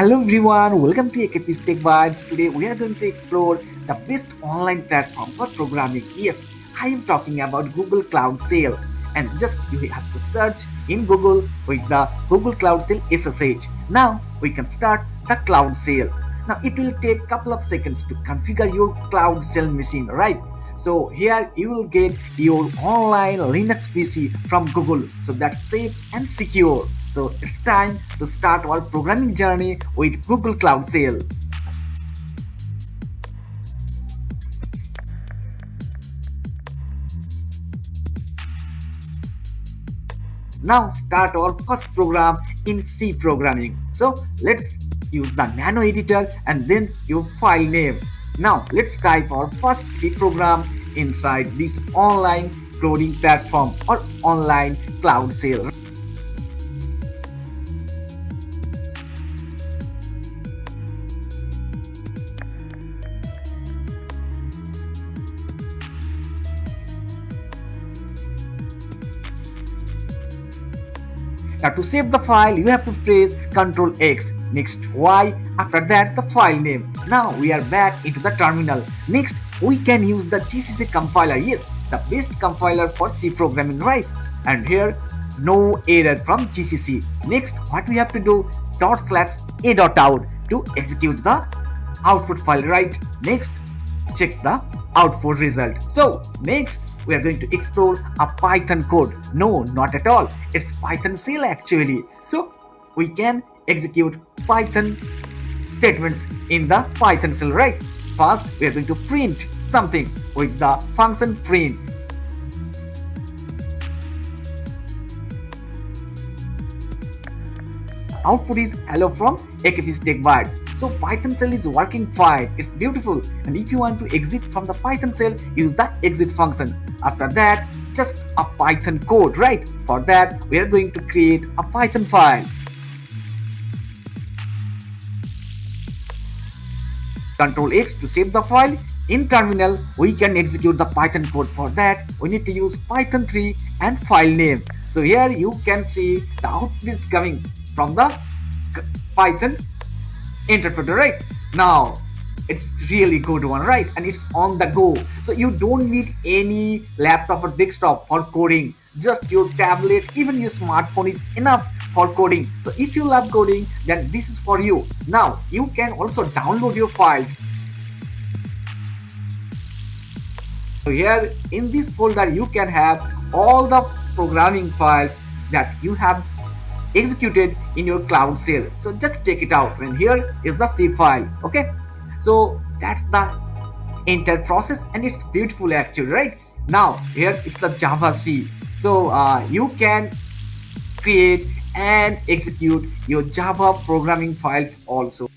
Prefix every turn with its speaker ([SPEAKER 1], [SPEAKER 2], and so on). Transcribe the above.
[SPEAKER 1] Hello everyone, welcome to AKP's Tech Vibes. Today we are going to explore the best online platform for programming. Yes, I am talking about Google Cloud Sail. And just you have to search in Google with the Google Cloud Sail SSH. Now we can start the Cloud Sail. Now it will take couple of seconds to configure your Cloud Sail machine, right? So here you will get your online Linux PC from Google. So that's safe and secure. So it's time to start our programming journey with Google Cloud Sail. Now start our first program in C programming. So let's use the nano editor and then your file name. Now let's type our first C program inside this online coding platform or online cloud sale. Now to save the file, you have to press Ctrl X. Next Y. After that, the file name. Now we are back into the terminal. Next, we can use the GCC compiler. Yes, the best compiler for C programming, right? And here, no error from GCC. Next, what we have to do? /a.out to execute the output file, right? Next, check the output result. So next we are going to explore a Python code. No, not at all. It's Python shell actually. So we can execute Python statements in the Python shell, right? First, we are going to print something with the function print. Output is hello from AKP's Tech Vibes. So Python shell is working fine. It's beautiful. And if you want to exit from the Python shell, use the exit function. After that, just a Python code, right? For that, we are going to create a Python file. Ctrl X to save the file. In terminal, we can execute the Python code. For that, we need to use Python 3 and file name. So here you can see the output is coming from the Python interpreter, right? Now it's really good one, right? And it's on the go, so you don't need any laptop or desktop for coding. Just your tablet, even your smartphone is enough for coding. So if you love coding, then this is for you. Now you can also download your files. So here in this folder you can have all the programming files that you have executed in your cloud shell. So just check it out. And here is the C file. Okay, so that's the entire process and it's beautiful actually, right? Now here it's the Java C. So you can create and execute your Java programming files also.